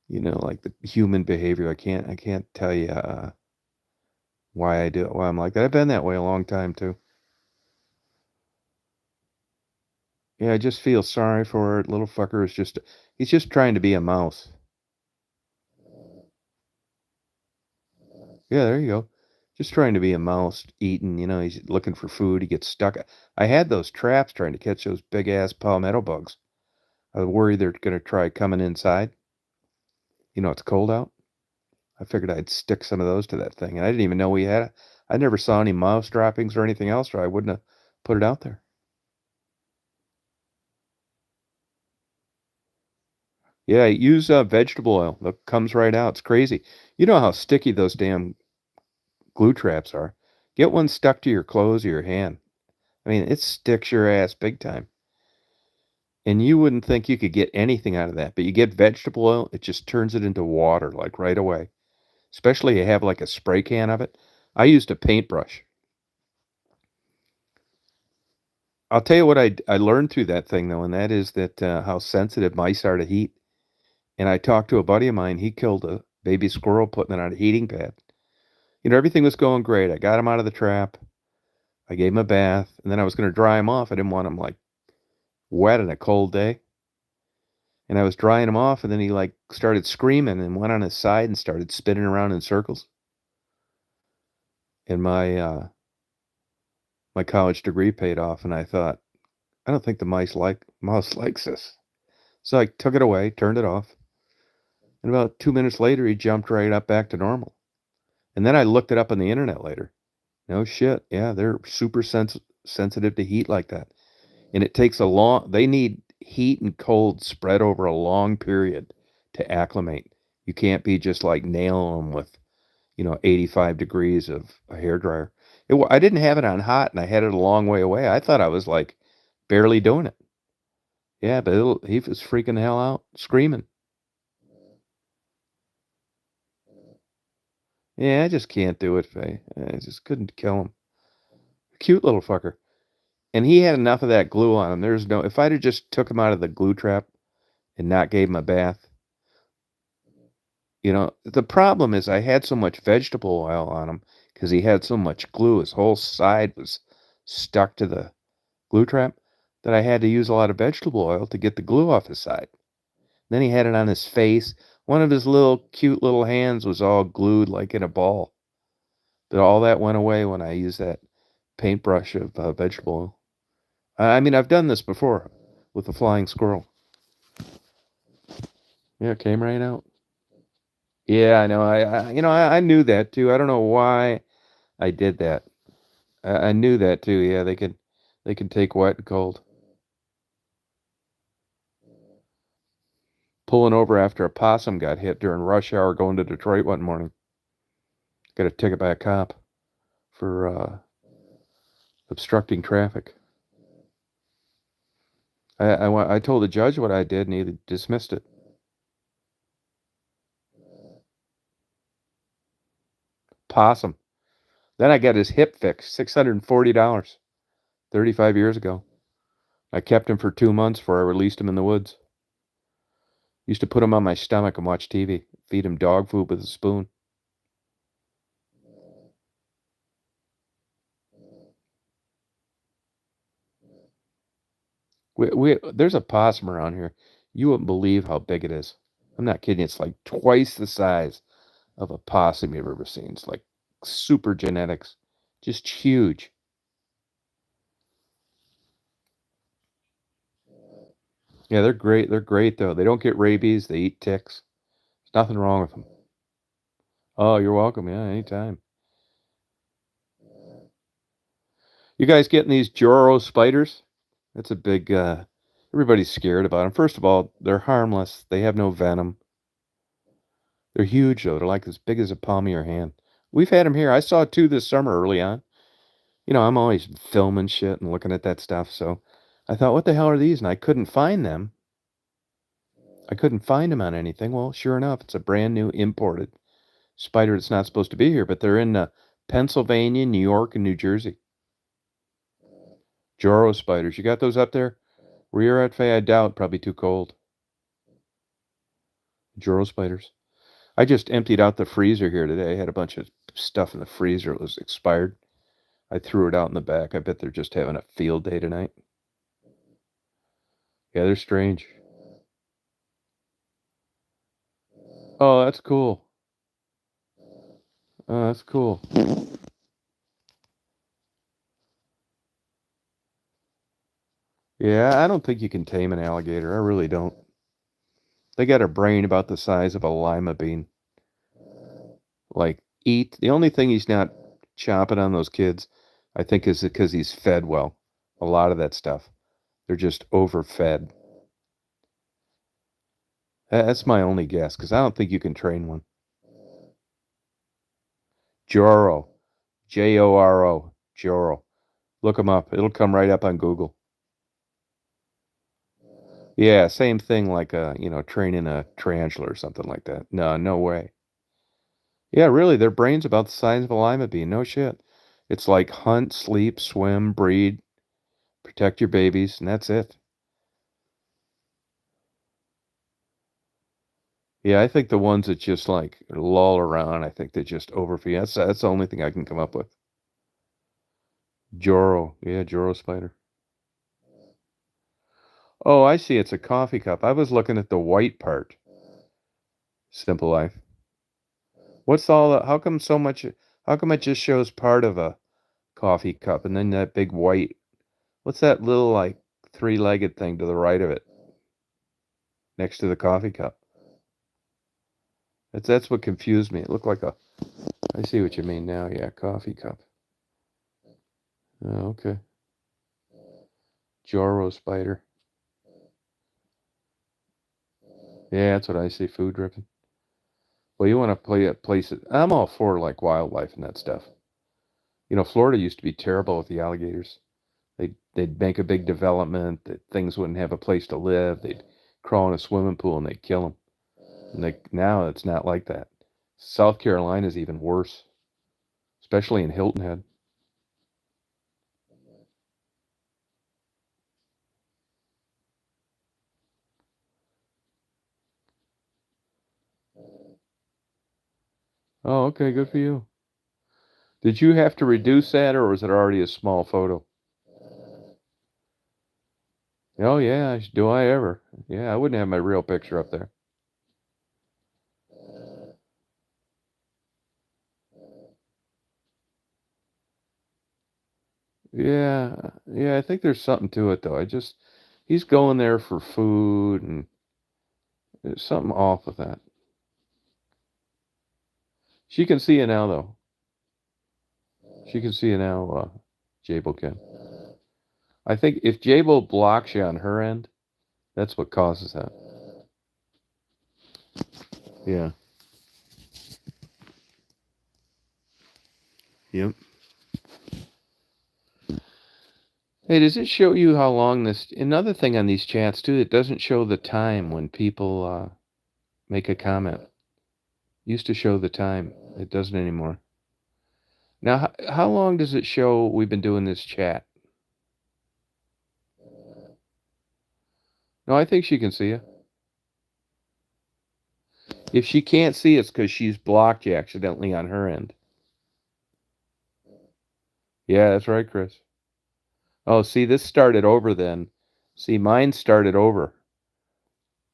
like the human behavior. I can't tell you why I do it, why I'm like that. I've been that way a long time too. Yeah, I just feel sorry for it. Little fucker is he's just trying to be a mouse. Yeah, there you go. Just trying to be a mouse, eating, he's looking for food. He gets stuck. I had those traps trying to catch those big ass palmetto bugs. I worry they're gonna try coming inside. It's cold out. I figured I'd stick some of those to that thing, and I didn't even know we had. I never saw any mouse droppings or anything else, or I wouldn't have put it out there. Yeah, use vegetable oil. That comes right out. It's crazy. You know how sticky those damn glue traps are. Get one stuck to your clothes or your hand. I mean, it sticks your ass big time. And you wouldn't think you could get anything out of that, but you get vegetable oil, it just turns it into water like right away. Especially you have like a spray can of it. I used a paintbrush. I'll tell you what I learned through that thing though, and that is that how sensitive mice are to heat. And I talked to a buddy of mine. He killed a baby squirrel putting it on a heating pad. Everything was going great. I got him out of the trap. I gave him a bath, and then I was going to dry him off. I didn't want him like wet in a cold day. And I was drying him off, and then he like started screaming and went on his side and started spinning around in circles. And my college degree paid off, and I thought, I don't think the mouse likes this. So I took it away, turned it off, and about 2 minutes later, he jumped right up back to normal. And then I looked it up on the internet later. No shit, yeah, they're super sensitive to heat like that, and it takes a long. They need heat and cold spread over a long period to acclimate. You can't be just like nailing them with 85 degrees of a hair dryer. I didn't have it on hot, and I had it a long way away. I thought I was like barely doing it. Yeah, but he was freaking the hell out, screaming. Yeah, I just can't do it, Faye. I just couldn't kill him. Cute little fucker. And he had enough of that glue on him. If I'd have just took him out of the glue trap and not gave him a bath, the problem is I had so much vegetable oil on him because he had so much glue. His whole side was stuck to the glue trap that I had to use a lot of vegetable oil to get the glue off his side. Then he had it on his face. One of his little cute little hands was all glued like in a ball. But all that went away when I used that paintbrush of vegetable oil. I mean, I've done this before with the flying squirrel. Yeah, it came right out. Yeah, I know. I knew that too. I don't know why I did that. I knew that too. Yeah, they can take wet and cold. Pulling over after a possum got hit during rush hour going to Detroit one morning. Got a ticket by a cop for obstructing traffic. I told the judge what I did, and he dismissed it. Possum. Then I got his hip fixed, $640, 35 years ago. I kept him for 2 months before I released him in the woods. Used to put him on my stomach and watch TV, feed him dog food with a spoon. There's a possum around here. You wouldn't believe how big it is. I'm not kidding. It's like twice the size of a possum you've ever seen. It's like super genetics, just huge. Yeah, they're great. They're great though. They don't get rabies. They eat ticks. There's nothing wrong with them. Oh, you're welcome. Yeah, anytime. You guys getting these Joro spiders? That's a big. Everybody's scared about them. First of all, they're harmless. They have no venom. They're huge though. They're like as big as a palm of your hand. We've had them here. I saw two this summer early on. I'm always filming shit and looking at that stuff. So I thought, what the hell are these? And I couldn't find them. I couldn't find them on anything. Well, sure enough, it's a brand new imported spider that's not supposed to be here, but they're in Pennsylvania, New York, and New Jersey. Joro spiders. You got those up there? Where you're at, Faye? I doubt. Probably too cold. Joro spiders. I just emptied out the freezer here today. I had a bunch of stuff in the freezer. It was expired. I threw it out in the back. I bet they're just having a field day tonight. Yeah, they're strange. Oh, that's cool. Oh, that's cool. Yeah, I don't think you can tame an alligator. I really don't. They got a brain about the size of a lima bean. Like, eat. The only thing he's not chomping on those kids, I think, is because he's fed well. A lot of that stuff. They're just overfed. That's my only guess, because I don't think you can train one. Joro. Joro. Joro. Look them up. It'll come right up on Google. Yeah, same thing like training a tarantula or something like that. No, no way. Yeah, really, their brain's about the size of a lima bean. No shit. It's like hunt, sleep, swim, breed, protect your babies, and that's it. Yeah, I think the ones that just like loll around, I think they just overfeed. That's the only thing I can come up with. Joro, yeah, Joro spider. Oh, I see. It's a coffee cup. I was looking at the white part. Simple Life. What's all the? How come so much? How come it just shows part of a coffee cup and then that big white? What's that little like three-legged thing to the right of it, next to the coffee cup? That's what confused me. It looked like a. I see what you mean now. Yeah, coffee cup. Oh, okay. Joro spider. Yeah, that's what I see. Food dripping. Well, you want to play at places. I'm all for like wildlife and that stuff. Florida used to be terrible with the alligators. They'd make a big development that things wouldn't have a place to live. They'd crawl in a swimming pool and they'd kill them. And now it's not like that. South Carolina is even worse, especially in Hilton Head. Oh, okay, good for you. Did you have to reduce that, or was it already a small photo? Oh yeah, do I ever? Yeah, I wouldn't have my real picture up there. Yeah, yeah, I think there's something to it though. He's going there for food, and there's something off with that. She can see it now though. She can see it now, Jable can. I think if Jable blocks you on her end, that's what causes that. Yeah. Yep. Hey, does it show you how long this? Another thing on these chats too, it doesn't show the time when people make a comment. Used to show the time. It doesn't anymore. Now, how long does it show we've been doing this chat? No, I think she can see you. If she can't see, it's because she's blocked you accidentally on her end. Yeah, that's right, Chris. Oh, see, this started over then. See, mine started over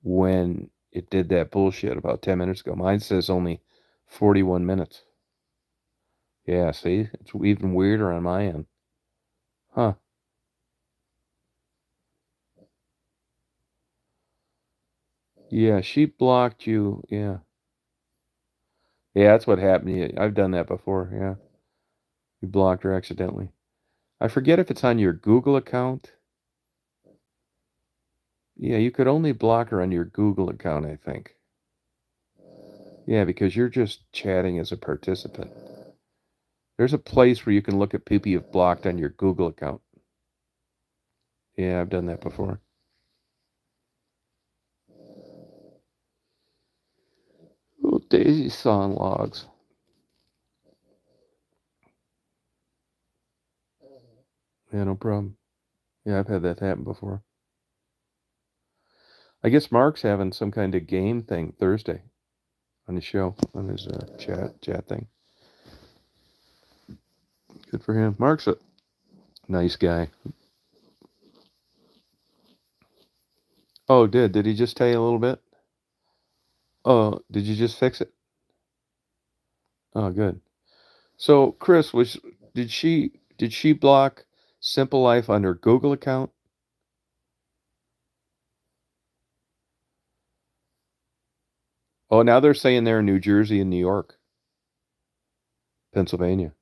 when it did that bullshit about 10 minutes ago. Mine says only 41 minutes. Yeah, see? It's even weirder on my end. Huh. Yeah, she blocked you. Yeah. Yeah, that's what happened. Yeah, I've done that before. Yeah. You blocked her accidentally. I forget if it's on your Google account. Yeah, you could only block her on your Google account, I think. Yeah, because you're just chatting as a participant. There's a place where you can look at people you've blocked on your Google account. Yeah, I've done that before. Oh, Daisy song logs. Yeah, no problem. Yeah, I've had that happen before. I guess Mark's having some kind of game thing Thursday on his show, on his chat thing. Good for him. Mark's a nice guy. Oh, did he just tell you a little bit? Oh, did you just fix it? Oh, good. So, Chris, did she block Simple Life on her Google account? Oh, now they're saying they're in New Jersey and New York, Pennsylvania.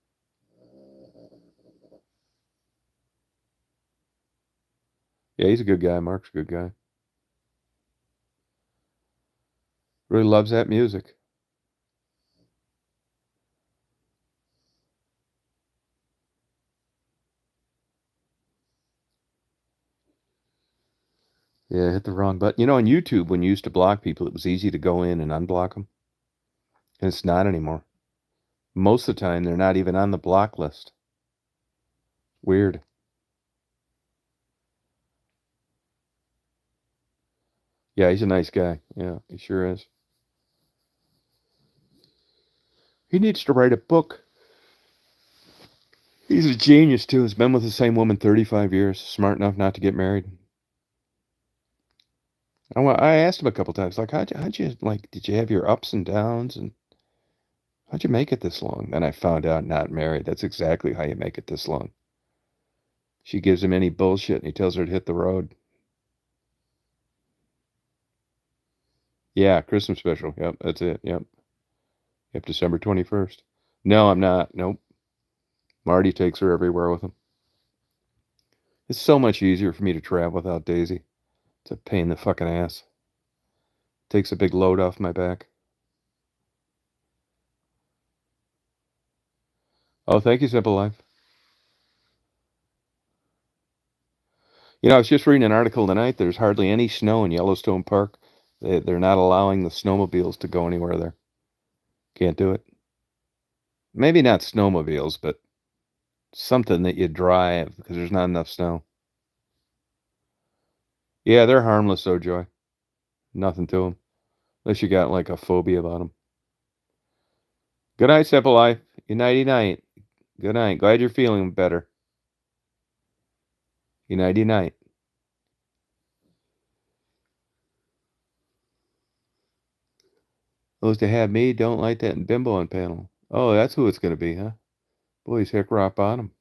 Yeah, he's a good guy. Mark's a good guy. Really loves that music. Yeah, hit the wrong button. You know, on YouTube, when you used to block people, it was easy to go in and unblock them. And it's not anymore. Most of the time, they're not even on the block list. Weird. Yeah, he's a nice guy. Yeah, he sure is. He needs to write a book. He's a genius, too. He's been with the same woman 35 years. Smart enough not to get married. I asked him a couple times, like, like, did you have your ups and downs? And how'd you make it this long? Then I found out not married. That's exactly how you make it this long. She gives him any bullshit and he tells her to hit the road. Yeah, Christmas special. Yep, that's it. Yep. Yep, December 21st. No, I'm not. Nope. Marty takes her everywhere with him. It's so much easier for me to travel without Daisy. It's a pain in the fucking ass. Takes a big load off my back. Oh, thank you, Simple Life. You know, I was just reading an article tonight. There's hardly any snow in Yellowstone Park. They're not allowing the snowmobiles to go anywhere there. Can't do it. Maybe not snowmobiles, but something that you drive because there's not enough snow. Yeah, they're harmless though, Joy. Nothing to them. Unless you got like a phobia about them. Good night, Simple Life. You nighty night. Good night. Glad you're feeling better. You nighty night. Those that have me don't like that bimbo on panel. Oh, that's who it's going to be, huh? Boy, he's hick rock bottom.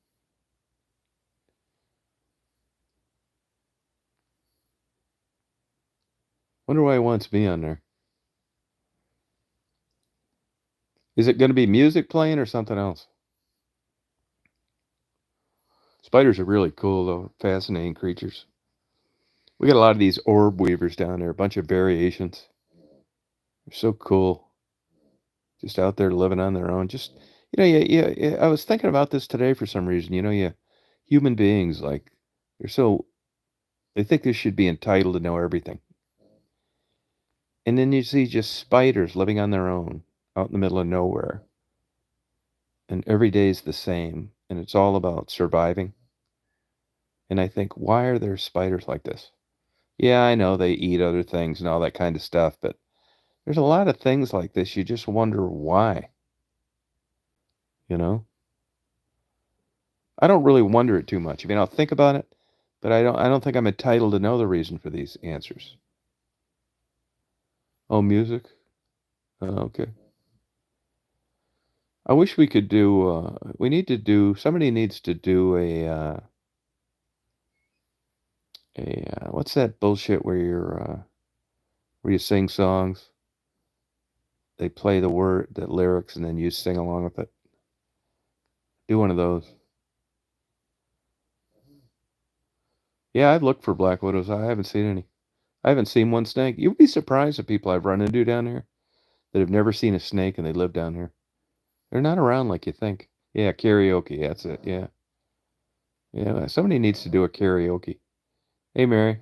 Wonder why it wants me on there. Is it gonna be music playing or something else? Spiders are really cool though, fascinating creatures. We got a lot of these orb weavers down there, a bunch of variations. They're so cool. Just out there living on their own. Just yeah. I was thinking about this today for some reason. Yeah, human beings like they're so they think they should be entitled to know everything. And then you see just spiders living on their own out in the middle of nowhere. And every day's the same. And it's all about surviving. And I think, why are there spiders like this? Yeah, I know they eat other things and all that kind of stuff, but there's a lot of things like this. You just wonder why, you know? I don't really wonder it too much. I mean, I'll think about it, but I don't think I'm entitled to know the reason for these answers. Oh, music? Okay. I wish we could do we need to do somebody needs to do what's that bullshit where you sing songs? They play the lyrics and then you sing along with it. Do one of those. Yeah, I've looked for black widows. I haven't seen any. I haven't seen one snake. You'd be surprised at people I've run into down here that have never seen a snake and they live down here. They're not around like you think. Yeah, karaoke. That's it. Yeah. Yeah. Somebody needs to do a karaoke. Hey, Mary.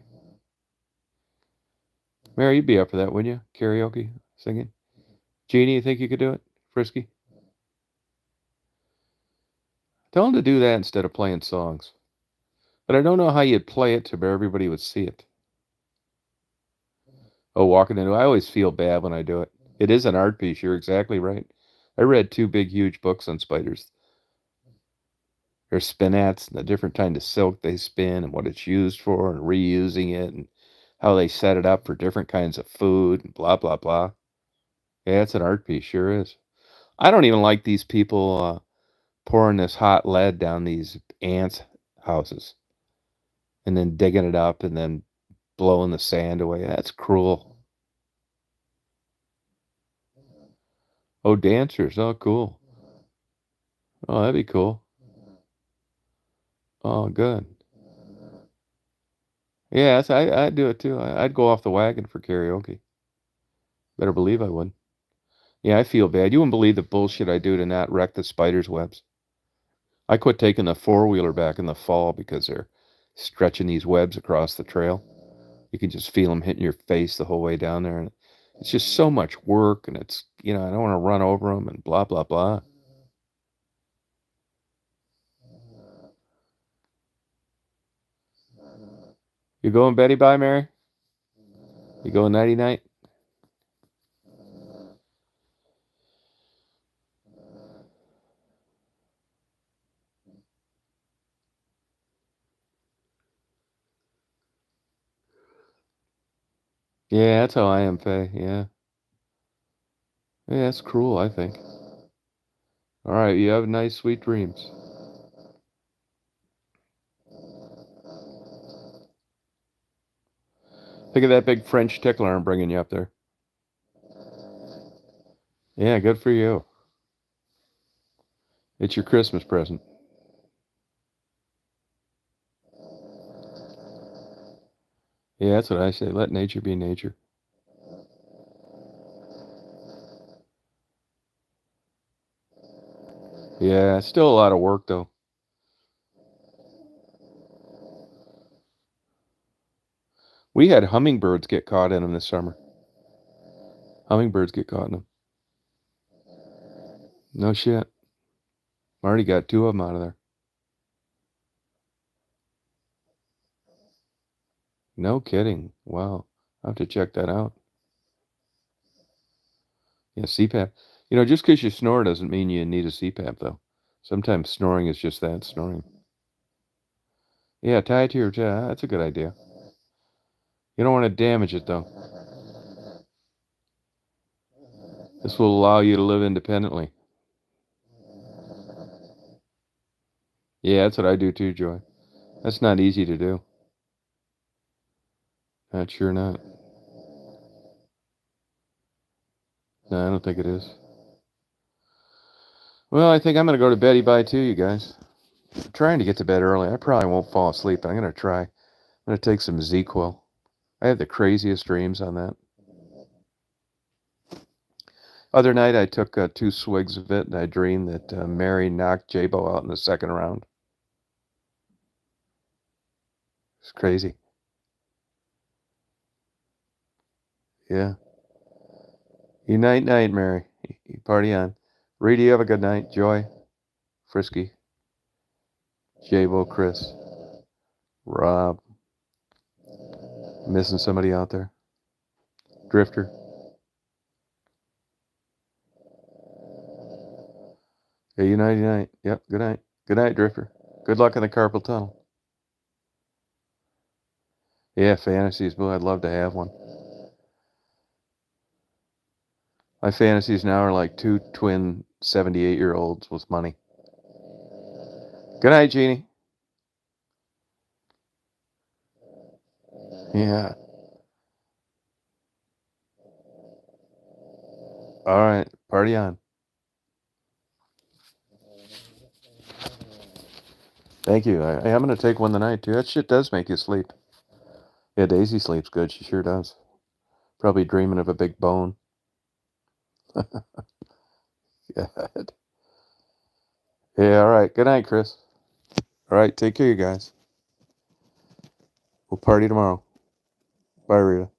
Mary, you'd be up for that, wouldn't you? Karaoke singing. Jeannie, you think you could do it? Frisky? Tell them to do that instead of playing songs. But I don't know how you'd play it to where everybody would see it. Oh, walking into I always feel bad when I do it. It is an art piece. You're exactly right. I read two big, huge books on spiders. There's spinets and the different kind of silk they spin and what it's used for and reusing it and how they set it up for different kinds of food and blah, blah, blah. Yeah, it's an art piece. Sure is. I don't even like these people pouring this hot lead down these ants' houses and then digging it up and then blowing the sand away. That's cruel. Oh, dancers. Oh, cool. Oh, that'd be cool. Oh, good. Yeah, I'd do it too. I'd go off the wagon for karaoke. Better believe I would. Yeah, I feel bad. You wouldn't believe the bullshit I do to not wreck the spider's webs. I quit taking the four-wheeler back in the fall because they're stretching these webs across the trail. You can just feel them hitting your face the whole way down there. And it's just so much work. And I don't want to run over them and blah, blah, blah. You going Betty Bye, Mary? You going nighty night? Yeah, that's how I am, Faye. Yeah. Yeah, that's cruel, I think. All right, you have nice, sweet dreams. Think of that big French tickler I'm bringing you up there. Yeah, good for you. It's your Christmas present. Yeah, that's what I say. Let nature be nature. Yeah, it's still a lot of work, though. We had hummingbirds get caught in them this summer. Hummingbirds get caught in them. No shit. Marty got two of them out of there. No kidding. Wow. I'll have to check that out. Yeah, CPAP. Just because you snore doesn't mean you need a CPAP, though. Sometimes snoring is just that, snoring. Yeah, tie it to your chest. That's a good idea. You don't want to damage it, though. This will allow you to live independently. Yeah, that's what I do too, Joy. That's not easy to do. That's sure not. No, I don't think it is. Well, I think I'm gonna go to bed by too, you guys. I'm trying to get to bed early. I probably won't fall asleep. I'm gonna try. I'm gonna take some ZQL. I have the craziest dreams on that. Other night, I took 2 swigs of it, and I dreamed that Mary knocked Jabo out in the second round. It's crazy. Yeah. You night, night, Mary. You party on. Reedy, you have a good night. Joy, Frisky, Jabo, Chris, Rob. Missing somebody out there? Drifter. Yeah, you night, night. Yep, good night. Good night, Drifter. Good luck in the carpal tunnel. Yeah, fantasies. Boy, I'd love to have one. My fantasies now are like 2 twin 78-year-olds with money. Good night, Jeannie. Yeah. All right. Party on. Thank you. I'm going to take one tonight, too. That shit does make you sleep. Yeah, Daisy sleeps good. She sure does. Probably dreaming of a big bone. God. Yeah, all right. Good night, Chris. All right. Take care, you guys. We'll party tomorrow. Bye, Rita.